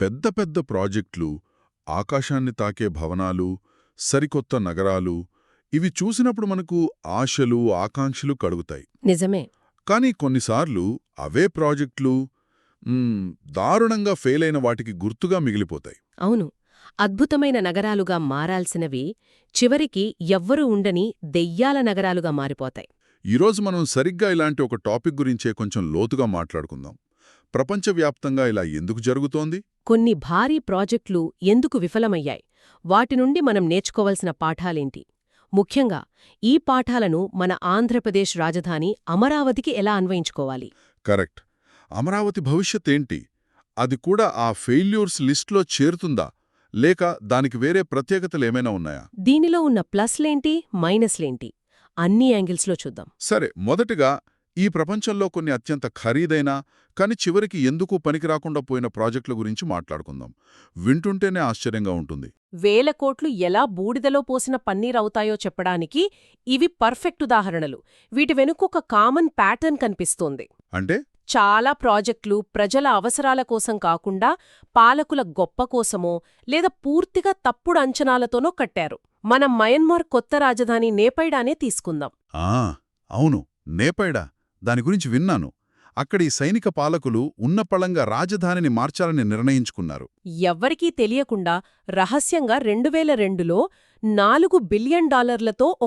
పెద్ద పెద్ద ప్రాజెక్టులు, ఆకాశాన్ని తాకే భవనాలు, సరికొత్త నగరాలు ఇవి చూసినప్పుడు మనకు ఆశలు, ఆకాంక్షలు కలుగుతాయి. నిజమే. కానీ కొన్నిసార్లు అవే ప్రాజెక్టులు దారుణంగా ఫెయిలైన వాటికి గుర్తుగా మిగిలిపోతాయి. అవును. అద్భుతమైన నగరాలుగా మారాల్సినవి చివరికి ఎవ్వరూ ఉండని దెయ్యాల నగరాలుగా మారిపోతాయి. ఈరోజు మనం సరిగ్గా ఇలాంటి ఒక టాపిక్ గురించే కొంచెం లోతుగా మాట్లాడుకుందాం. ప్రపంచవ్యాప్తంగా ఇలా ఎందుకు జరుగుతోంది? కొన్ని భారీ ప్రాజెక్టులు ఎందుకు విఫలమయ్యాయి? వాటి నుండి మనం నేర్చుకోవలసిన పాఠాలేంటి? ముఖ్యంగా ఈ పాఠాలను మన ఆంధ్రప్రదేశ్ రాజధాని అమరావతికి ఎలా అన్వయించుకోవాలి? కరెక్ట్. అమరావతి భవిష్యత్తేంటి? అది కూడా ఆ ఫెయిల్యూర్స్ లిస్ట్లో చేరుతుందా, లేక దానికి వేరే ప్రత్యేకతలేమైనా ఉన్నాయా? దీనిలో ఉన్న ప్లస్లేంటి, మైనస్లేంటి అన్ని యాంగిల్స్లో చూద్దాం. సరే, మొదటగా ఈ ప్రపంచంలో కొన్ని అత్యంత ఖరీదైన కాని చివరికి ఎందుకు పనికిరాకుండా పోయిన ప్రాజెక్టుల గురించి మాట్లాడుకుందాం. వింటుంటేనే ఆశ్చర్యంగా ఉంటుంది. వేల కోట్లు ఎలా బూడిదలో పోసిన పన్నీరవుతాయో చెప్పడానికి ఇవి పర్ఫెక్ట్ ఉదాహరణలు. వీటి వెనుకొక కామన్ ప్యాటర్న్ కనిపిస్తోంది. అంటే చాలా ప్రాజెక్టులు ప్రజల అవసరాల కోసం కాకుండా పాలకుల గొప్ప కోసమో లేదా పూర్తిగా తప్పుడు అంచనాలతోనో కట్టారు. మనం మయన్మార్ కొత్త రాజధాని నేపైడానే తీసుకుందాం. అవును, నేపైడా. దాని గురించి విన్నాను. అక్కడి సైనిక పాలకులు ఉన్నపళంగా రాజధానిని మార్చాలని నిర్ణయించుకున్నారు. ఎవ్వరికీ తెలియకుండా రహస్యంగా 2002లో $4 బిలియన్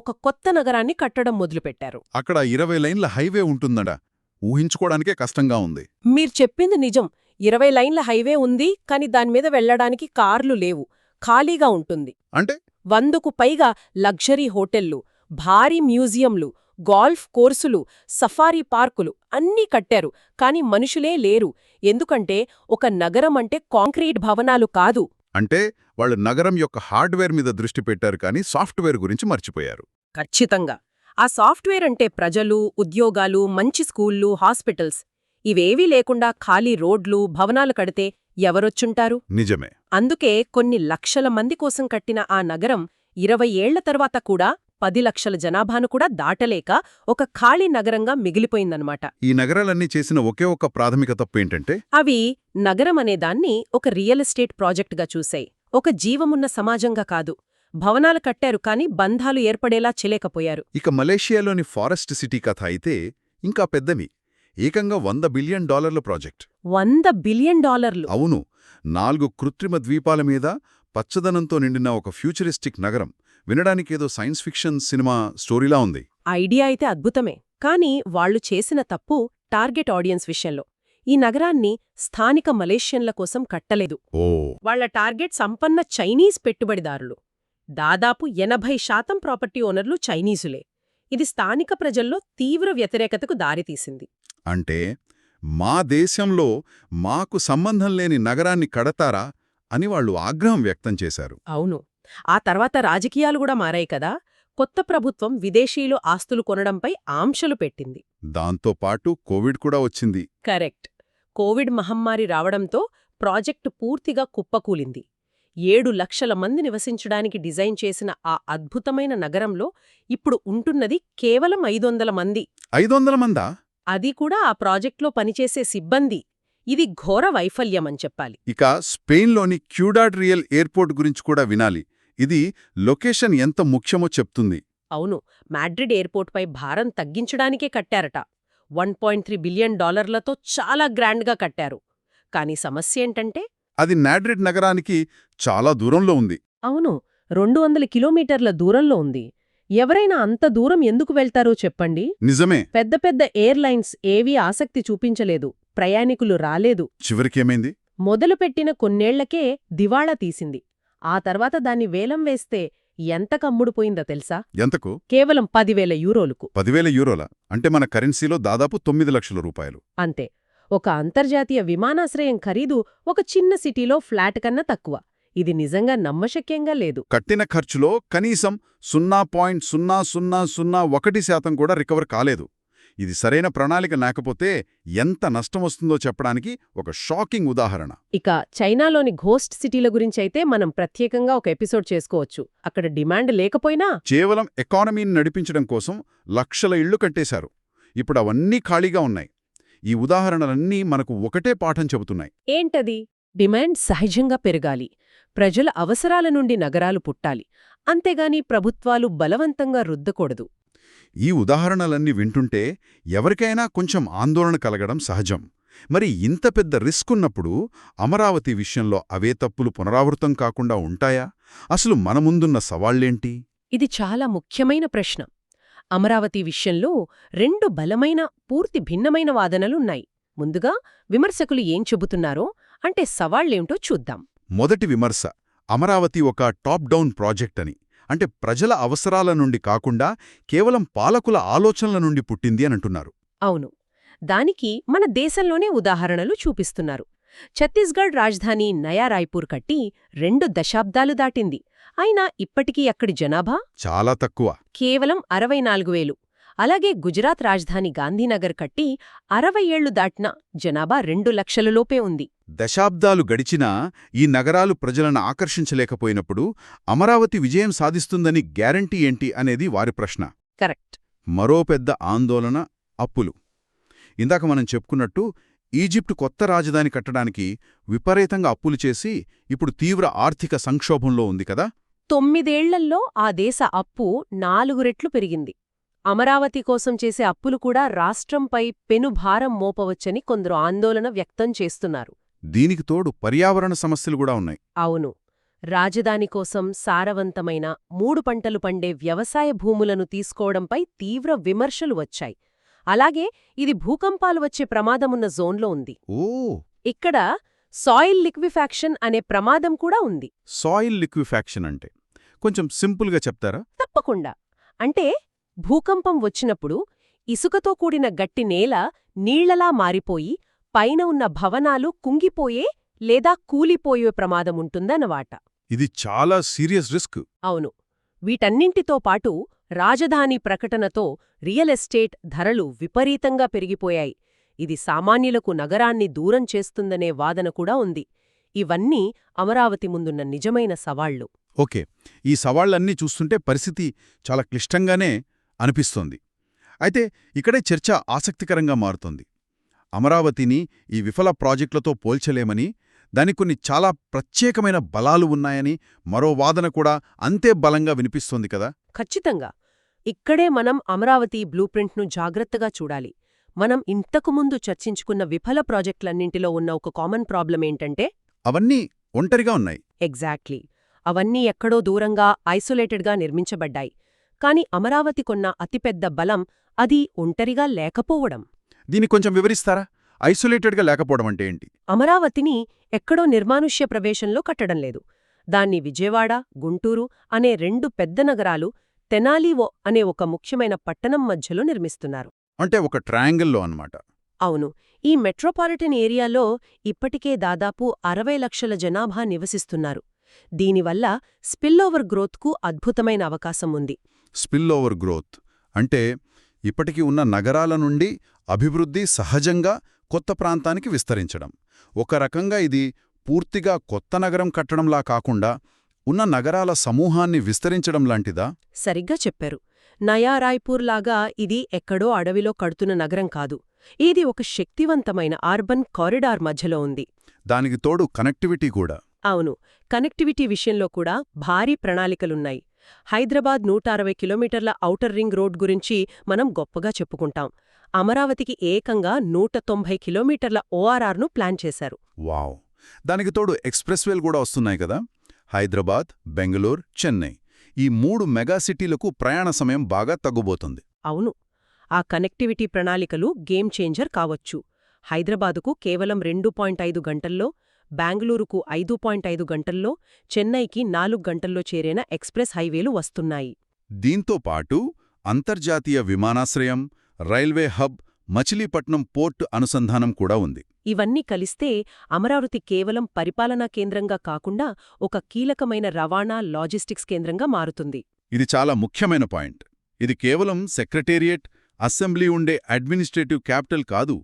ఒక కొత్త నగరాన్ని కట్టడం మొదలుపెట్టారు. అక్కడ 20 లైన్ల హైవే ఉంటుందడా? ఊహించుకోవడానికే కష్టంగా ఉంది. మీరు చెప్పింది నిజం. 20 లైన్ల హైవే ఉంది, కాని దానిమీద వెళ్లడానికి కార్లు లేవు. ఖాళీగా ఉంటుంది. అంటే 100కు పైగా లగ్జరీ హోటళ్లు, భారీ మ్యూజియంలు, గోల్ఫ్ కోర్సులు, సఫారీ పార్కులు అన్నీ కట్టారు. కాని మనుషులే లేరు. ఎందుకంటే ఒక నగరం అంటే కాంక్రీట్ భవనాలు కాదు. అంటే వాళ్ళు నగరం యొక్క హార్డ్వేర్ మీద దృష్టి పెట్టారు, కానీ సాఫ్ట్వేర్ గురించి మర్చిపోయారు. ఖచ్చితంగా. ఆ సాఫ్ట్వేర్ అంటే ప్రజలు, ఉద్యోగాలు, మంచి స్కూళ్లు, హాస్పిటల్స్ ఇవేవీ లేకుండా ఖాళీ రోడ్లు, భవనాలు కడితే ఎవరొచ్చుంటారు? నిజమే. అందుకే కొన్ని లక్షల మంది కోసం కట్టిన ఆ నగరం 20 ఏళ్ల తర్వాత కూడా 10 లక్షల జనాభాను కూడా దాటలేక ఒక ఖాళీ నగరంగా మిగిలిపోయిందన్నమాట. ఈ నగరాలన్నీ చేసిన ఒకే ఒక్క ప్రాథమిక తప్పేంటంటే అవి నగరం అనేదాన్ని ఒక రియల్ ఎస్టేట్ ప్రాజెక్టుగా చూశాయి. ఒక జీవమున్న సమాజంగా కాదు. భవనాలు కట్టారు, కాని బంధాలు ఏర్పడేలా చేయలేకపోయారు. ఇక మలేషియాలోని ఫారెస్ట్ సిటీ కథ అయితే ఇంకా పెద్దవి. ఏకంగా $100 బిలియన్ ప్రాజెక్ట్. $100 బిలియన్? అవును. 4 కృత్రిమ ద్వీపాల మీద పచ్చదనంతో నిండిన ఒక ఫ్యూచరిస్టిక్ నగరం. వినడానికేదో సైన్స్ ఫిక్షన్ సినిమా స్టోరీలా ఉంది. ఐడియా అయితే అద్భుతమే. కాని వాళ్లు చేసిన తప్పు టార్గెట్ ఆడియన్స్ విషయంలో. ఈ నగరాన్ని స్థానిక మలేషియన్ల కోసం కట్టలేదు. వాళ్ల టార్గెట్ సంపన్న చైనీస్ పెట్టుబడిదారులు. దాదాపు 80% ప్రాపర్టీ ఓనర్లు చైనీసులే. ఇది స్థానిక ప్రజల్లో తీవ్ర వ్యతిరేకతకు దారితీసింది. అంటే మా దేశంలో మాకు సంబంధం లేని నగరాన్ని కడతారా అని వాళ్లు ఆగ్రహం వ్యక్తం చేశారు. అవును. ఆ తర్వాత రాజకీయాలు కూడా మారాయి కదా. కొత్త ప్రభుత్వం విదేశీయులు ఆస్తులు కొనడంపై ఆంక్షలు పెట్టింది. దాంతోపాటు కోవిడ్ కూడా వచ్చింది. కరెక్ట్. కోవిడ్ మహమ్మారి రావడంతో ప్రాజెక్టు పూర్తిగా కుప్పకూలింది. 7 లక్షల మంది నివసించడానికి డిజైన్ చేసిన ఆ అద్భుతమైన నగరంలో ఇప్పుడు ఉంటున్నది కేవలం 500 మంది. 500 మందా? అది కూడా ఆ ప్రాజెక్ట్లో పనిచేసే సిబ్బంది. ఇది ఘోర వైఫల్యమని చెప్పాలి. ఇక స్పెయిన్లోని క్యూడాడ్ రియల్ ఎయిర్పోర్ట్ గురించి కూడా వినాలి. ఇది లొకేషన్ ఎంత ముఖ్యమో చెప్తుంది. అవును. మాడ్రిడ్ ఎయిర్పోర్ట్పై భారం తగ్గించడానికే కట్టారట. $1.3 బిలియన్ చాలా గ్రాండ్గా కట్టారు. కాని సమస్యేంటంటే అది మాడ్రిడ్ నగరానికి చాలా దూరంలో ఉంది. అవును. 200 కిలోమీటర్ల దూరంలో ఉంది. ఎవరైనా అంత దూరం ఎందుకు వెళ్తారో చెప్పండి. నిజమే. పెద్ద పెద్ద ఎయిర్లైన్స్ ఏవీ ఆసక్తి చూపించలేదు. ప్రయాణికులు రాలేదు. చివరికేమైంది? మొదలుపెట్టిన కొన్నేళ్లకే దివాళా తీసింది. ఆ తర్వాత దాన్ని వేలం వేస్తే ఎంతకమ్ముడుపోయిందో తెలుసా? ఎంతకు? కేవలం 10,000 యూరోలకు. 10,000 యూరోలా? అంటే మన కరెన్సీలో దాదాపు 9 లక్షల రూపాయలు. అంతే. ఒక అంతర్జాతీయ విమానాశ్రయం ఖరీదు ఒక చిన్న సిటీలో ఫ్లాట్ కన్నా తక్కువ. ఇది నిజంగా నమ్మశక్యంగా లేదు. కట్టిన ఖర్చులో కనీసం 0.0001% కూడా రికవర్ కాలేదు. ఇది సరైన ప్రణాళిక లేకపోతే ఎంత నష్టం వస్తుందో చెప్పడానికి ఒక షాకింగ్ ఉదాహరణ. ఇక చైనాలోని ఘోస్ట్ సిటీల గురించైతే మనం ప్రత్యేకంగా ఒక ఎపిసోడ్ చేసుకోవచ్చు. అక్కడ డిమాండ్ లేకపోయినా కేవలం ఎకానమీని నడిపించడం కోసం లక్షల ఇళ్లు కట్టేశారు. ఇప్పుడు అవన్నీ ఖాళీగా ఉన్నాయి. ఈ ఉదాహరణలన్నీ మనకు ఒకటే పాఠం చెబుతున్నాయి. ఏంటది? డిమాండ్ సహజంగా పెరగాలి, ప్రజల అవసరాల నుండి నగరాలు పుట్టాలి, అంతేగాని ప్రభుత్వాలు బలవంతంగా రుద్దకూడదు. ఈ ఉదాహరణలన్నీ వింటుంటే ఎవరికైనా కొంచెం ఆందోళన కలగడం సహజం. మరి ఇంత పెద్ద రిస్క్ ఉన్నప్పుడు అమరావతి విషయంలో అవే తప్పులు పునరావృతం కాకుండా ఉంటాయా? అసలు మన ముందున్న సవాళ్లేంటి? ఇది చాలా ముఖ్యమైన ప్రశ్న. అమరావతి విషయంలో రెండు బలమైన, పూర్తి భిన్నమైన వాదనలున్నాయి. ముందుగా విమర్శకులు ఏం చెబుతున్నారో, అంటే సవాళ్లేంటో చూద్దాం. మొదటి విమర్శ అమరావతి ఒక టాప్ డౌన్ ప్రాజెక్ట్ అని, అంటే ప్రజల అవసరాల నుండి కాకుండా కేవలం పాలకుల ఆలోచనల నుండి పుట్టింది అనంటున్నారు. అవును, దానికి మన దేశంలోనే ఉదాహరణలు చూపిస్తున్నారు. ఛత్తీస్గఢ్ రాజధాని నయా రాయ్పూర్ కట్టి 2 దశాబ్దాలు దాటింది. అయినా ఇప్పటికీ అక్కడి జనాభా చాలా తక్కువ, కేవలం 64,000. అలాగే గుజరాత్ రాజధాని గాంధీనగర్ కట్టి 60 ఏళ్లు దాటినా జనాభా 2 లక్షల లోపే ఉంది. దశాబ్దాలు గడిచినా ఈ నగరాలు ప్రజలను ఆకర్షించలేకపోయినప్పుడు అమరావతి విజయం సాధిస్తుందని గ్యారంటీ ఏంటి అనేది వారి ప్రశ్న. కరెక్ట్. మరో పెద్ద ఆందోళన అప్పులు. ఇందాక మనం చెప్పుకున్నట్టు ఈజిప్టు కొత్త రాజధాని కట్టడానికి విపరీతంగా అప్పులు చేసి ఇప్పుడు తీవ్ర ఆర్థిక సంక్షోభంలో ఉంది కదా. 9 ఏళ్లల్లో ఆ దేశ అప్పు 4 రెట్లు పెరిగింది. అమరావతి కోసం చేసే అప్పులు కూడా రాష్ట్రంపై పెనుభారం మోపవచ్చని కొందరు ఆందోళన వ్యక్తం చేస్తున్నారు. దీనికి తోడు పర్యావరణ సమస్యలు కూడా ఉన్నాయి. అవును, రాజధాని కోసం సారవంతమైన 3 పంటలు పండే వ్యవసాయ భూములను తీసుకోవడంపై తీవ్ర విమర్శలు వచ్చాయి. అలాగే ఇది భూకంపాలు వచ్చే ప్రమాదమున్న జోన్లో ఉంది. ఓ, ఇక్కడ సాయిల్ లిక్విఫాక్షన్ అనే ప్రమాదం కూడా ఉంది. సాయిల్ లిక్విఫాక్షన్ అంటే కొంచెం సింపుల్గా చెప్తారా? తప్పకుండా. అంటే భూకంపం వచ్చినప్పుడు ఇసుకతో కూడిన గట్టి నేల నీళ్లలా మారిపోయి పైన ఉన్న భవనాలు కుంగిపోయే లేదా కూలిపోయే ప్రమాదముంటుందన్నమాట. ఇది చాలా సీరియస్ రిస్క్. అవును, వీటన్నింటితో పాటు రాజధాని ప్రకటనతో రియల్ ఎస్టేట్ ధరలు విపరీతంగా పెరిగిపోయాయి. ఇది సామాన్యులకు నగరాన్ని దూరం చేస్తుందనే వాదన కూడా ఉంది. ఇవన్నీ అమరావతి ముందున్న నిజమైన సవాళ్లు. ఓకే, ఈ సవాళ్లన్నీ చూస్తుంటే పరిస్థితి చాలా క్లిష్టంగానే అనిపిస్తోంది. అయితే ఇక్కడే చర్చ ఆసక్తికరంగా మారుతోంది. అమరావతిని ఈ విఫల ప్రాజెక్టులతో పోల్చలేమని, దానికి కొన్ని చాలా ప్రత్యేకమైన బలాలు ఉన్నాయని మరో వాదన కూడా అంతే బలంగా వినిపిస్తోంది కదా. ఖచ్చితంగా. ఇక్కడే మనం అమరావతి బ్లూప్రింట్ను జాగ్రత్తగా చూడాలి. మనం ఇంతకుముందు చర్చించుకున్న విఫల ప్రాజెక్టులన్నింటిలో ఉన్న ఒక కామన్ ప్రాబ్లం ఏంటంటే అవన్నీ ఒంటరిగా ఉన్నాయి. ఎగ్జాక్ట్లీ, అవన్నీ ఎక్కడో దూరంగా ఐసోలేటెడ్గా నిర్మించబడ్డాయి. కాని అమరావతి కొన్న అతిపెద్ద బలం అది ఒంటరిగా లేకపోవడం. దీన్ని కొంచెం వివరిస్తారా? ఐసోలేటెడ్గా లేకపోవడం అంటే ఏంటి? అమరావతిని ఎక్కడో నిర్మానుష్య ప్రవేశంలో కట్టడం లేదు. దాన్ని విజయవాడ, గుంటూరు అనే 2 పెద్ద నగరాలు, తెనాలివో అనే ఒక ముఖ్యమైన పట్టణం మధ్యలో నిర్మిస్తున్నారు. అంటే ఒక ట్రయాంగిల్లో అన్నమాట. అవును, ఈ మెట్రోపాలిటన్ ఏరియాలో ఇప్పటికే దాదాపు 60 లక్షల జనాభా నివసిస్తున్నారు. దీనివల్ల స్పిల్లోవర్ గ్రోత్కు అద్భుతమైన అవకాశం ఉంది. స్పిల్లోవర్ గ్రోత్ అంటే ఇప్పటికి ఉన్న నగరాల నుండి అభివృద్ధి సహజంగా కొత్త ప్రాంతానికి విస్తరించడం. ఒక రకంగా ఇది పూర్తిగా కొత్త నగరం కట్టడంలా కాకుండా ఉన్న నగరాల సమూహాన్ని విస్తరించడం లాంటిదా? సరిగ్గా చెప్పారు. నయా రాయ్పూర్ లాగా ఇది ఎక్కడో అడవిలో కడుతున్న నగరం కాదు. ఇది ఒక శక్తివంతమైన అర్బన్ కారిడార్ మధ్యలో ఉంది. దానికి తోడు కనెక్టివిటీ కూడా. అవును, కనెక్టివిటీ విషయంలో కూడా భారీ ప్రణాళికలున్నాయి. హైదరాబాద్ 160 కిలోమీటర్ల ఔటర్ రింగ్ రోడ్ గురించి మనం గొప్పగా చెప్పుకుంటాం. అమరావతికి ఏకంగా 190 కిలోమీటర్ల ఓఆర్ఆర్ను ప్లాన్ చేశారు. వావ్! దానికి తోడు ఎక్స్‌ప్రెస్వేలు కూడా వస్తున్నాయి కదా. హైదరాబాద్, బెంగళూరు, చెన్నై ఈ 3 మెగాసిటీలకు ప్రయాణ సమయం బాగా తగ్గుబోతుంది. అవును, ఆ కనెక్టివిటీ ప్రణాళికలు గేమ్ చేంజర్ కావచ్చు. హైదరాబాదుకు కేవలం 2.5 గంటల్లో, బెంగళూరుకు 5.5 గంటల్లో, చెన్నైకి 4 గంటల్లో చేరేన ఎక్స్‌ప్రెస్ హైవేలు వస్తున్నాయి. దీంతో పాటు అంతర్జాతీయ విమానాశ్రయం, రైల్వే హబ్, మచిలీపట్నం పోర్ట్ అనుసంధానం కూడా ఉంది. ఇవన్నీ కలిస్తే అమరావతి కేవలం పరిపాలనా కేంద్రంగా కాకుండా ఒక కీలకమైన రవాణా, లాజిస్టిక్స్ కేంద్రంగా మారుతుంది. ఇది చాలా ముఖ్యమైన పాయింట్. ఇది కేవలం సెక్రటేరియట్, అసెంబ్లీ ఉండే అడ్మినిస్ట్రేటివ్ క్యాపిటల్ కాదు.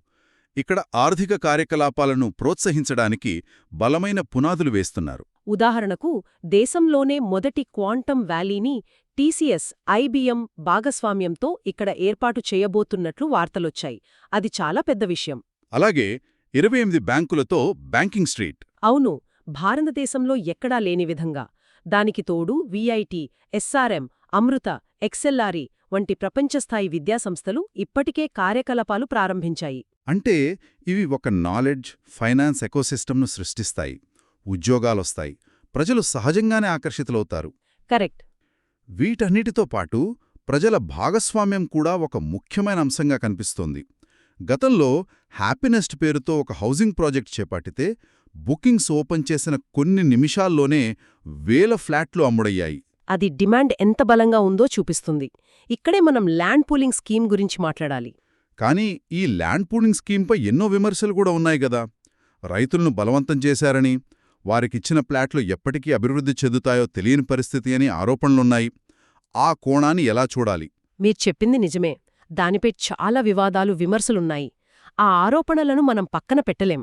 ఇక్కడ ఆర్థిక కార్యకలాపాలను ప్రోత్సహించడానికి బలమైన పునాదులు వేస్తున్నారు. ఉదాహరణకు, దేశంలోనే మొదటి క్వాంటమ్ వ్యాలీని టీసీఎస్, ఐబీఎం భాగస్వామ్యంతో ఇక్కడ ఏర్పాటు చేయబోతున్నట్లు వార్తలొచ్చాయి. అది చాలా పెద్ద విషయం. అలాగే 28 బ్యాంకులతో బ్యాంకింగ్ స్ట్రీట్, అవును, భారతదేశంలో ఎక్కడా లేని విధంగా. దానికి తోడు విఐటి, ఎస్ఆర్ఎం, అమృత, ఎక్స్ఎల్ఆర్ఈ వంటి ప్రపంచస్థాయి విద్యాసంస్థలు ఇప్పటికే కార్యకలాపాలు ప్రారంభించాయి. అంటే ఇవి ఒక నాలెడ్జ్, ఫైనాన్స్ ఎకోసిస్టమ్ను సృష్టిస్తాయి, ఉద్యోగాలొస్తాయి, ప్రజలు సహజంగానే ఆకర్షితులవుతారు. కరెక్ట్. వీటన్నిటితో పాటు ప్రజల భాగస్వామ్యం కూడా ఒక ముఖ్యమైన అంశంగా కనిపిస్తోంది. గతంలో హ్యాపీనెస్ట్ పేరుతో ఒక హౌసింగ్ ప్రాజెక్ట్ చేపట్టితే బుకింగ్స్ ఓపెన్ చేసిన కొన్ని నిమిషాల్లోనే వేల ఫ్లాట్లు అమ్ముడయ్యాయి. అది డిమాండ్ ఎంత బలంగా ఉందో చూపిస్తుంది. ఇక్కడే మనం ల్యాండ్ పూలింగ్ స్కీమ్ గురించి మాట్లాడాలి. కానీ ఈ ల్యాండ్ పూలింగ్ స్కీంపై ఎన్నో విమర్శలు కూడా ఉన్నాయి గదా. రైతులను బలవంతం చేశారని, వారికిచ్చిన ప్లాట్లు ఎప్పటికీ అభివృద్ధి చెందుతాయో తెలియని పరిస్థితి అని ఆరోపణలున్నాయి. ఆ కోణాన్ని ఎలా చూడాలి? మీరు చెప్పింది నిజమే. దానిపై చాలా వివాదాలు, విమర్శలున్నాయి. ఆ ఆరోపణలను మనం పక్కన పెట్టలేం.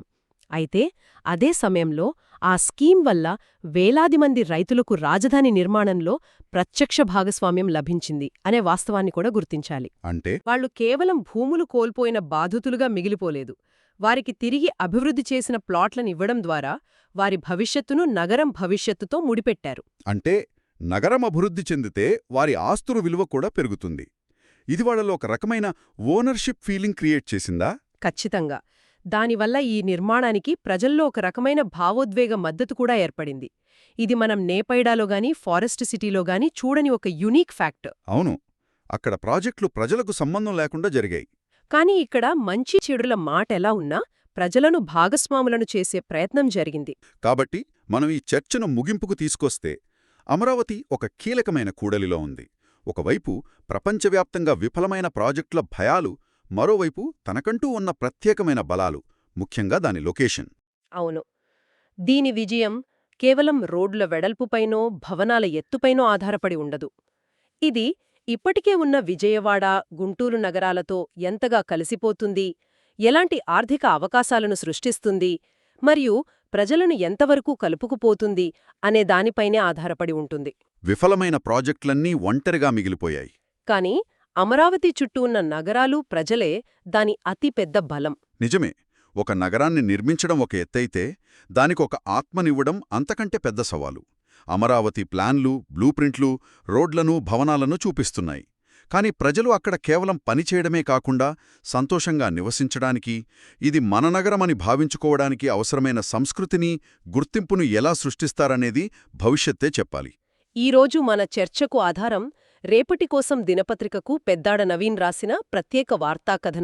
అయితే అదే సమయంలో ఆ స్కీమ్ వల్ల వేలాది మంది రైతులకు రాజధాని నిర్మాణంలో ప్రత్యక్ష భాగస్వామ్యం లభించింది అనే వాస్తవాన్ని కూడా గుర్తించాలి. అంటే వాళ్లు కేవలం భూములు కోల్పోయిన బాధితులుగా మిగిలిపోలేదు. వారికి తిరిగి అభివృద్ధి చేసిన ప్లాట్లనివ్వడం ద్వారా వారి భవిష్యత్తును నగరం భవిష్యత్తుతో ముడిపెట్టారు. అంటే నగరం అభివృద్ధి చెందితే వారి ఆస్తుల విలువ కూడా పెరుగుతుంది. ఇది వాళ్ళలో ఒక రకమైన ఓనర్షిప్ ఫీలింగ్ క్రియేట్ చేసిందా? ఖచ్చితంగా. దానివల్ల ఈ నిర్మాణానికి ప్రజల్లో ఒక రకమైన భావోద్వేగ మద్దతు కూడా ఏర్పడింది. ఇది మనం నేపైడాలోగాని, ఫారెస్ట్ సిటీలోగాని చూడని ఒక యునీక్ ఫ్యాక్ట్. అవును, అక్కడ ప్రాజెక్టులు ప్రజలకు సంబంధం లేకుండా జరిగాయి. కానీ ఇక్కడ మంచి చెడుల మాటెలా ఉన్నా ప్రజలను భాగస్వాములను చేసే ప్రయత్నం జరిగింది. కాబట్టి మనం ఈ చర్చను ముగింపుకు తీసుకొస్తే అమరావతి ఒక కీలకమైన కూడలిలో ఉంది. ఒకవైపు ప్రపంచవ్యాప్తంగా విఫలమైన ప్రాజెక్టుల భయాలు, మరోవైపు తనకంటూ ఉన్న ప్రత్యేకమైన బలాలు, ముఖ్యంగా దాని లొకేషన్. అవును, దీని విజయం కేవలం రోడ్ల వెడల్పుపైనో భవనాల ఎత్తుపైనో ఆధారపడి ఉండదు. ఇది ఇప్పటికే ఉన్న విజయవాడ, గుంటూరు నగరాలతో ఎంతగా కలిసిపోతుంది, ఎలాంటి ఆర్థిక అవకాశాలను సృష్టిస్తుంది, మరియు ప్రజలను ఎంతవరకు కలుపుకుపోతుంది అనే దానిపైనే ఆధారపడి ఉంటుంది. విఫలమైన ప్రాజెక్టులన్నీ ఒంటరిగా మిగిలిపోయాయి. కాని అమరావతి చుట్టూ ఉన్న నగరాలు, ప్రజలే దాని అతి పెద్ద బలం. నిజమే. ఒక నగరాన్ని నిర్మించడం ఒక ఎత్తైతే దానికొక ఆత్మనివ్వడం అంతకంటే పెద్ద సవాలు. అమరావతి ప్లాన్లు, బ్లూప్రింట్లు, రోడ్లను, భవనాలను చూపిస్తున్నాయి. కాని ప్రజలు అక్కడ కేవలం పనిచేయడమే కాకుండా సంతోషంగా నివసించడానికి, ఇది మన నగరమని భావించుకోవడానికి అవసరమైన సంస్కృతిని, గుర్తింపును ఎలా సృష్టిస్తారనేది భవిష్యత్తే చెప్పాలి. ఈరోజు మన చర్చకు ఆధారం రేపటి కోసం దినపత్రికకు పెద్దాడ నవీన్ రాసిన ప్రత్యేక వార్తాకథనం.